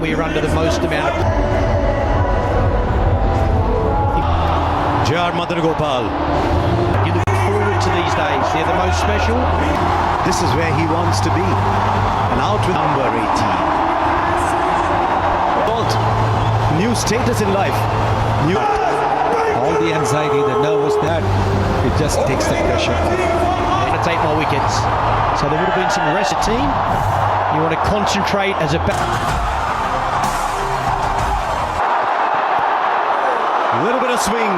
We're under the most amount of... J.R. Madan Gopal. You look forward to these days. They're the most special. This is where he wants to be. And out with number 18. New status in life. All the anxiety, the nervous, that it just takes the pressure off. They're going to take my wickets. So there would have been some rest of team. You want to concentrate as a... A little bit of swing,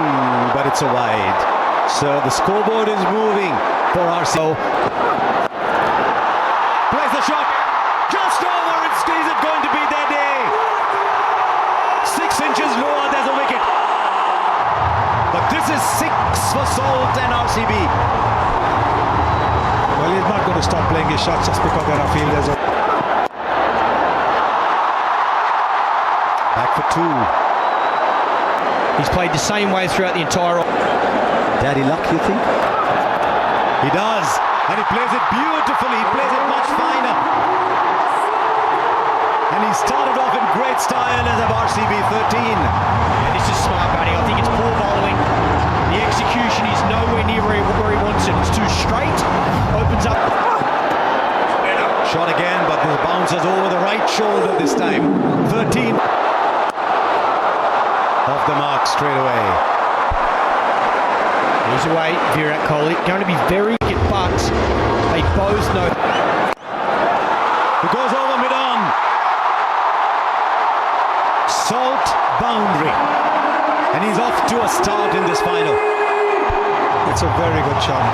but it's a wide. So the scoreboard is moving for RCB. Plays the shot. Just over. Is it going to be their day? 6 inches lower, there's a wicket. But this is 6 for Salt and RCB. Well, he's not going to stop playing his shots just because there are fielders. Back for 2. He's played the same way throughout the entire... Daddy luck, you think? He does. And he plays it beautifully. He plays it much finer. And he started off in great style as of RCB 13. Yeah, this is smart batting. I think it's poor bowling. The execution is nowhere near where he wants it. It's too straight. Opens up. Shot again, but the bounces over the right shoulder this time. 13. Off the mark straight away. He's away, Virat Kohli. Going to be very good, but they both know. It goes over mid-on. Salt boundary. And he's off to a start in this final. It's a very good shot.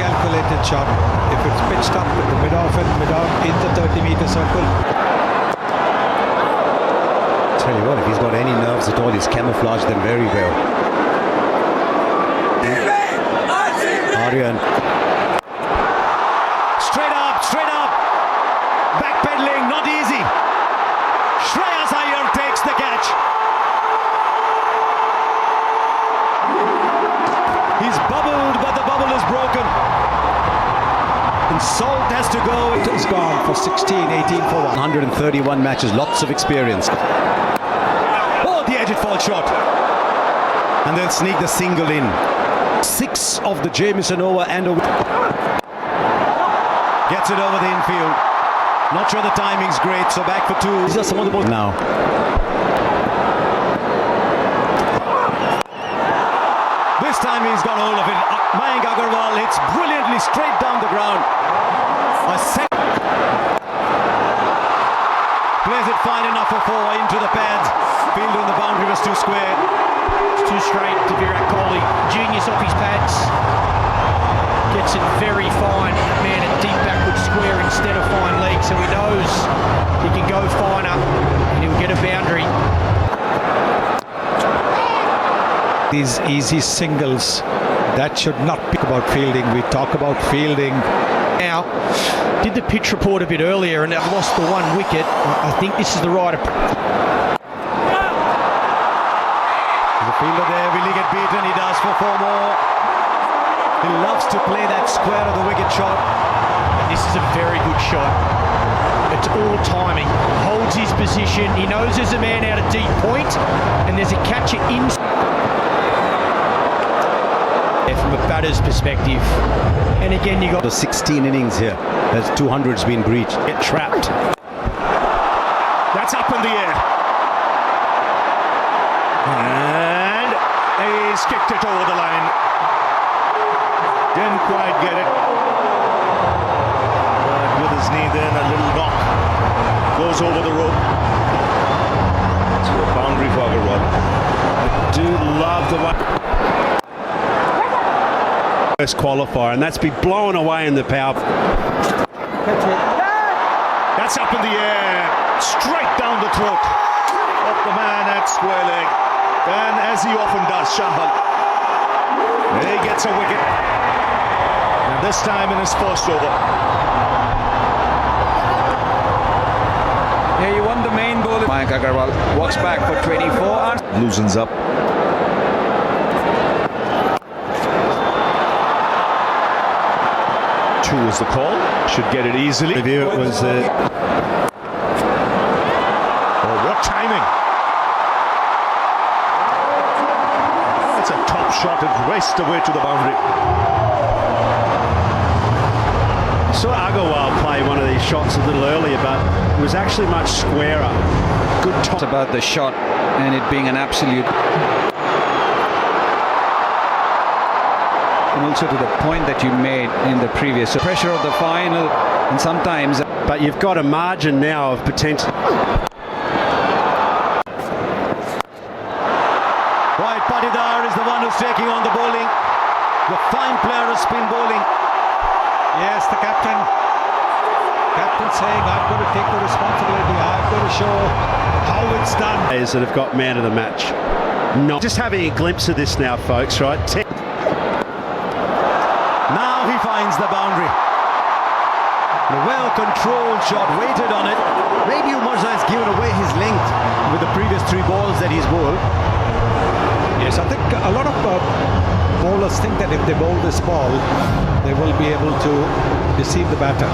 Calculated shot. If it's pitched up with the mid-off and mid-on in the 30-meter circle. Tell you what, if he's got any nerves at all, he's camouflaged them very well. Aryan. Straight up. Backpedaling, not easy. Shreyas Iyer takes the catch. He's bubbled, but the bubble is broken. And Salt has to go. It's gone for 16, 18 for 1. 131 matches, lots of experience. Edge fall shot, and they'll sneak the single in. 6 of the Jamieson over and over. Gets it over the infield. Not sure the timing's great, so back for 2. These are some of the balls now. This time he's got hold of it. Mayank Agarwal hits brilliantly straight down the ground. A second. Plays it fine enough for 4 into the pads. Field on the boundary was too square. It's too straight to Virat Kohli. Genius off his pads. Gets it very fine. Man, a deep backward square instead of fine leg. So he knows he can go finer and he'll get a boundary. These easy singles, that should not be about fielding. We talk about fielding. Now, did the pitch report a bit earlier and they've lost the 1 wicket. I think this is the right approach. The fielder there, will he get beaten? He does for 4 more. He loves to play that square of the wicket shot. This is a very good shot. It's all timing. Holds his position. He knows there's a man out of deep point and there's a catcher in. From a batter's perspective. And again, you got the 16 innings here. There's 200's been breached. Get trapped. That's up in the air. And he's kicked it over the line. Didn't quite get it. But with his knee then, a little knock. Goes over the rope. To a boundary for Agarwal. I do love the one. First qualifier, and that's been blown away in the power. That's up in the air. Straight down the throat of the man at square leg. And as he often does, Shahal. He gets a wicket. And this time in his first over. Yeah, he won the main ball. Mayank Agarwal walks back for 24. Loosens up. Was the call, should get it easily. It was Oh, what timing! It's a top shot. It raced away to the boundary. Saw Agarwal play one of these shots a little earlier, but it was actually much squarer. Good top. About the shot and it being an absolute, and also to the point that you made in the previous pressure of the final, and sometimes, But you've got a margin now of potential. Right, Patidar is the one who's taking on the bowling. The fine player of spin bowling. Yes, the captain saying, I've got to take the responsibility. I've got to show how it's done. Players that have got man of the match. Not just having a glimpse of this now, folks, right? Now he finds the boundary. A well-controlled shot, waited on it. Maybe Umarza has given away his length with the previous 3 balls that he's bowled. Yes, I think a lot of bowlers think that if they bowl this ball, they will be able to deceive the batter.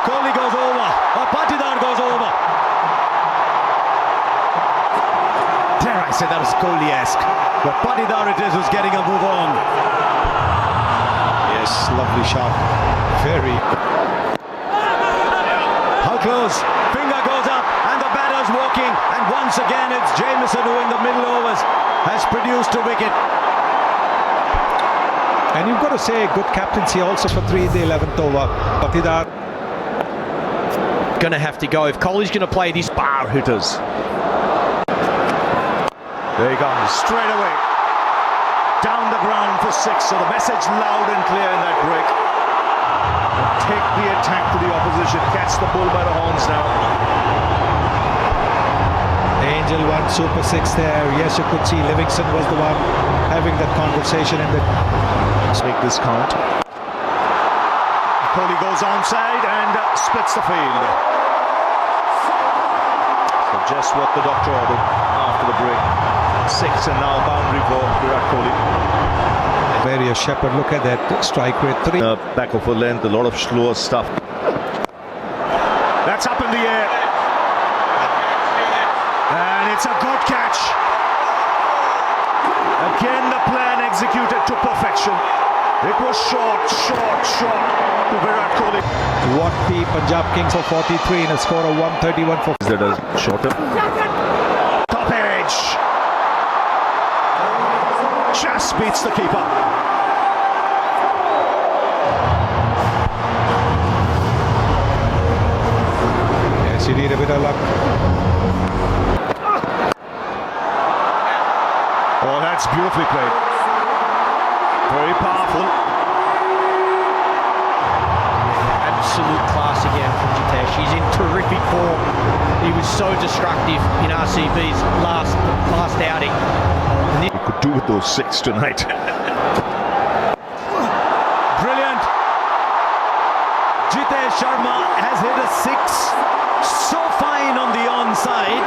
Kohli goes over, or Patidar goes over. Dare I say that was Kohli-esque. But Patidar it is who's getting a move on. Yes, lovely shot. Very. How close? Finger goes up and the batter's walking, and once again it's Jamieson who in the middle overs has produced a wicket. And you've got to say good captaincy also for 3 in the 11th over. Patidar Going to have to go. If Kohli's going to play this, Bar hitters. There he comes, straight away. Down the ground for 6. So the message loud and clear in that break. Take the attack to the opposition. Catch the bull by the horns now. Angel won Super 6 there. Yes, you could see Livingston was the one having that conversation in the... Let's make this count. Kohli goes onside and splits the field. So just what the doctor ordered after the break. 6 and now boundary for Virat Kohli. Various Shepherd, look at that strike rate. 3. Back of a length, a lot of slower stuff. That's up in the air. And it's a good catch. Again, the plan executed to perfection. It was short to Virat Kohli. What the Punjab Kings for 43 in a score of 131 for... That is shorter. Top edge. Just beats the keeper. Yes, you need a bit of luck. Oh, that's beautifully played. Very powerful. absolute class again from Jitesh. He's in terrific form. He was so destructive in RCB's last outing. He could do with those 6 tonight. Brilliant. Jitesh Sharma has hit a 6. So fine on the onside.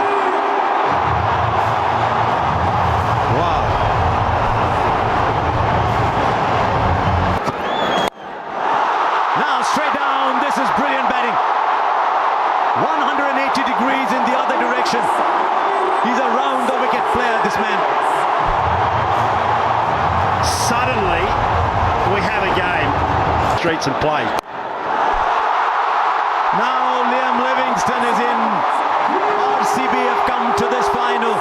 Wow. Now straight down. This is brilliant batting. 180 degrees in the other direction. He's a round the wicket player, this man. Suddenly, we have a game. Streets and play. Now Liam Livingston is in. RCB have come to this final.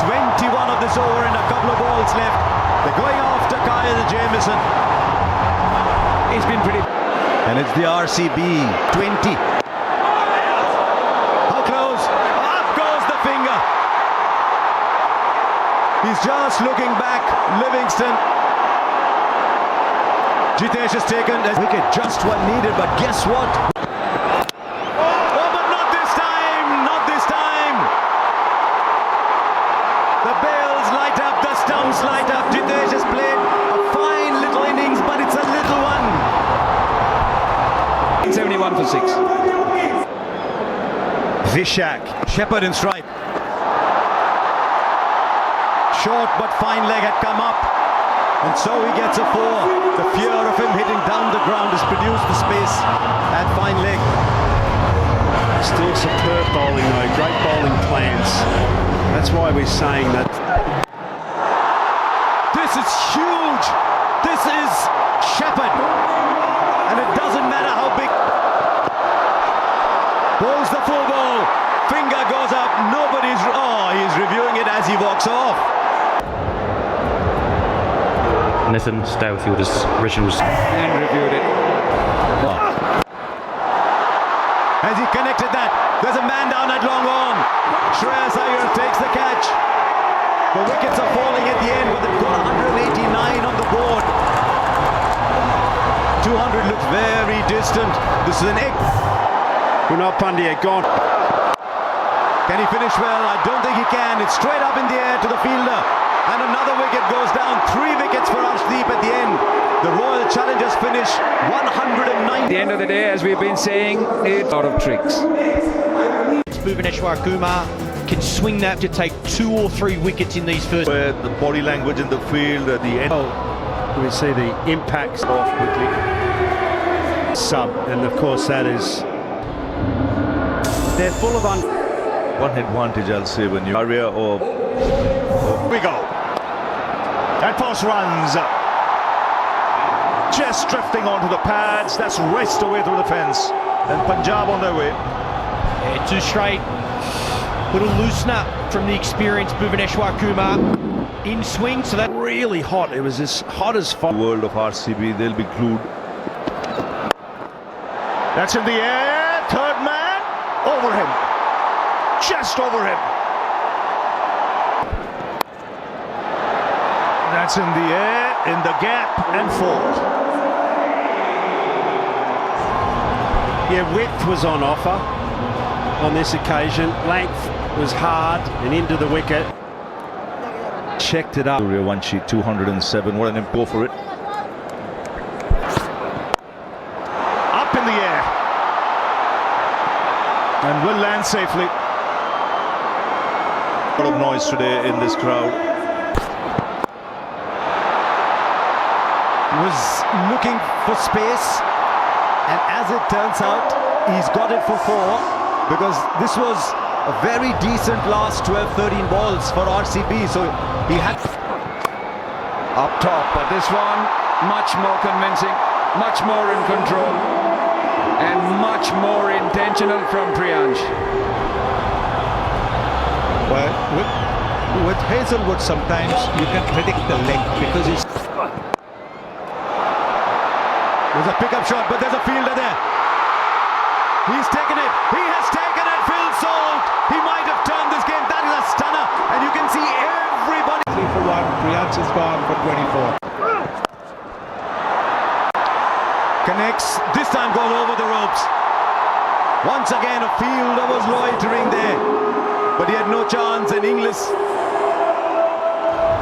21 of this over and a couple of balls left. They're going after Kyle Jamieson. He's been pretty... And it's the RCB 20. How close? Up goes the finger. He's just looking back. Livingston. Jitesh has taken a wicket, just what needed, but guess what? Oh, but not this time! Not this time! The bails light up, the stumps light up. Jitesh has played a fine little innings, but it's a little one. 71 for 6. Vishak, Shepherd in stripe. Short but fine leg had come up. And so he gets a 4. The fear of him hitting down the ground has produced the space at fine leg. Still superb bowling though, great bowling plans. That's why we're saying that. This is huge. This is Shepherd. And it doesn't matter how big. Bowls the full ball. Finger goes up. Nobody's. Oh, he's reviewing it as he walks off. Nathan, stay with you with his originals. And reviewed it. As he connected that, there's a man down at long on. Shreyas Iyer takes the catch. The wickets are falling at the end, but they've got 189 on the board. 200 looks very distant. This is an egg. Kunal Pandya gone. Can he finish well? I don't think he can. It's straight up in the air to the fielder. And another wicket goes down. 3 wickets for Arshdeep at the end. The Royal Challengers finish 109. At the end of the day, as we've been saying, it's out of tricks. Bhuvaneshwar Kumar can swing that to take 2 or 3 wickets in these first. Where the body language in the field at the end. We see the impacts off quickly. Sub, and of course that is. They're full of One advantage, I'll say, when you area or we go. That pass runs. Just drifting onto the pads. That's raced away through the fence. And Punjab on their way. Yeah, 2 straight. Little loosener from the experienced Bhuvaneshwar Kumar in swing. So that Really hot. It was as hot as fire. World of RCB, they'll be glued. That's in the air. Third man over him. Just over him. That's in the air, in the gap, and 4. Yeah, width was on offer on this occasion. Length was hard and into the wicket. Checked it out. One sheet, 207. What an go for it. Up in the air. And will land safely. A lot of noise today in this crowd. Was looking for space, and as it turns out, he's got it for 4, because this was a very decent last 12-13 balls for RCB, so he had Up top, but this one much more convincing, much more in control, and much more intentional from Priyansh. Well, with Hazelwood, sometimes you can predict the length because he's. There's a pickup shot, but there's a fielder there. He's taken it. He has taken it. Phil Salt. He might have turned this game. That is a stunner, and you can see everybody. 3 for 1. Priyansh is gone for 24. Connects. This time goes over the ropes. Once again, a fielder was loitering there, but he had no chance. And Inglis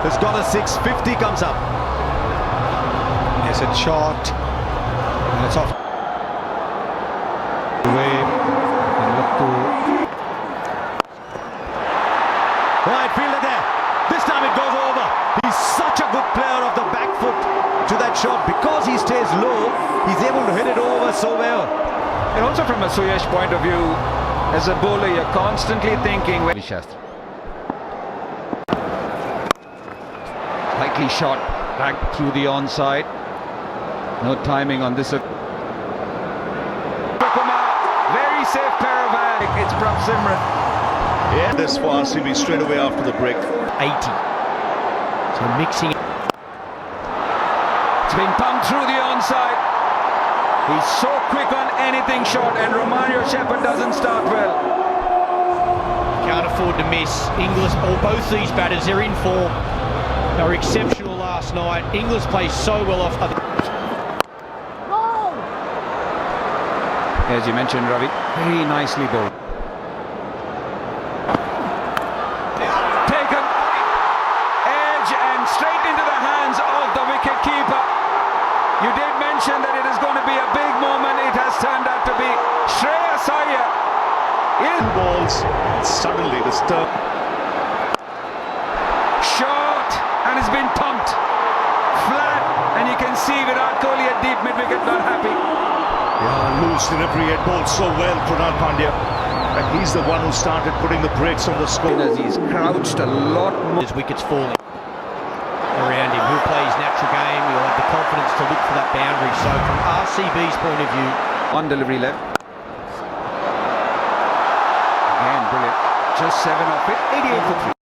has got a 650 comes up. Yes, it's short. And it's off. Away. And look to. Right fielder there. This time it goes over. He's such a good player of the back foot to that shot. Because he stays low, he's able to hit it over so well. And also from a Suyash point of view, as a bowler, you're constantly thinking. Slightly shot back through the onside. No timing on this. Very safe pair of hands. It's Prab Simran. Yeah, this for RCB straight away after the break. 80. So mixing. It's been pumped through the onside. He's so quick on anything short, and Romario Shepherd doesn't start well. Can't afford to miss. Inglis, or both these batters, they're in form. They were exceptional last night. Inglis plays so well off. As you mentioned, Ravi, very nicely bowled. Taken edge and straight into the hands of the wicket keeper. You did mention that it is going to be a big moment. It has turned out to be Shreyas Iyer. Two balls, suddenly the stir. Short, and it's been pumped flat, and you can see Virat Kohli at deep mid-wicket not happy. Yeah, loose delivery, it bowled so well, Kunal Pandya. And he's the one who started putting the brakes on the score. As he's crouched a lot more. His wickets falling around him. He'll play his natural game. He'll have the confidence to look for that boundary. So from RCB's point of view, On delivery left. Again, brilliant. Just 7 off it. 88 for 3.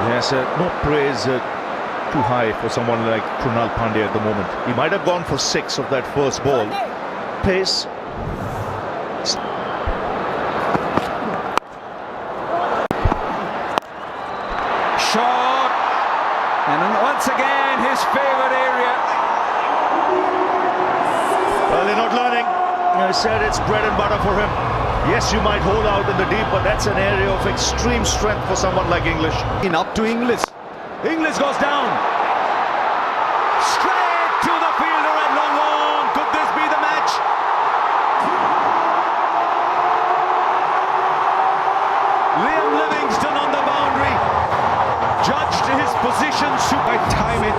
Yes, no praise too high for someone like Krunal Pandya at the moment. He might have gone for 6 of that first ball. Pace. Shot. And then once again, his favourite area. Well, they're not learning. I said it's bread and butter for him. Yes, you might hold out in the deep, but that's an area of extreme strength for someone like English. In up to Inglis. Inglis goes down. Straight to the fielder at long on. Could this be the match? Liam Livingston on the boundary. Judged his position. I time it.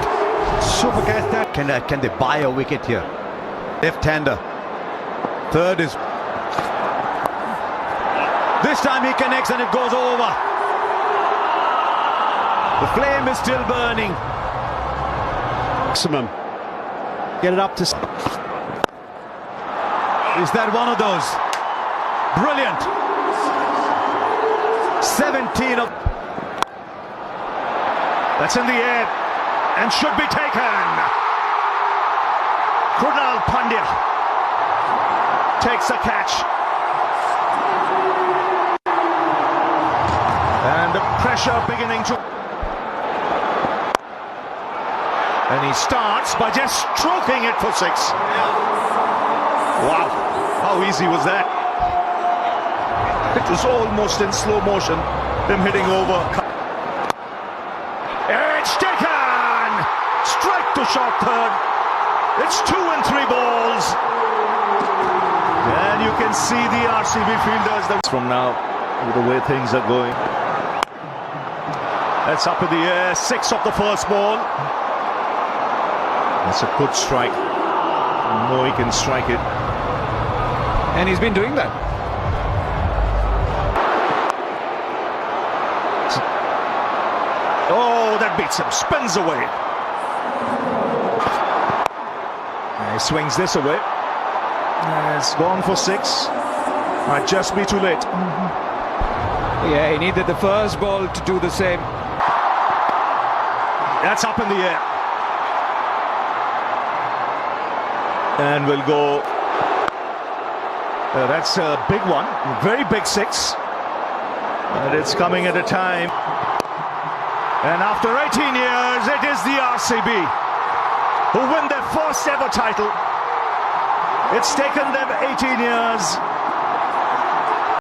Pbks that. Can they buy a wicket here? Left-hander. Third is. This time he connects and it goes over. The flame is still burning. Maximum. Get it up to. Is that one of those? Brilliant. 17 of. That's in the air and should be taken. Krunal Pandya takes the catch. And the pressure beginning to... And he starts by just stroking it for 6. Wow, how easy was that? It was almost in slow motion, him hitting over. It's taken! Straight to short third. It's 2 and 3 balls. And you can see the RCB fielders from now, with the way things are going. That's up in the air, 6 off the first ball. That's a good strike. No, he can strike it. And he's been doing that. Oh, that beats him. Spins away. And he swings this away. It's gone for 6. Might just be too late. Yeah, he needed the first ball to do the same. That's up in the air. And we'll go. That's a big one. Very big 6. But it's coming at a time. And after 18 years, it is the RCB who win their first ever title. It's taken them 18 years.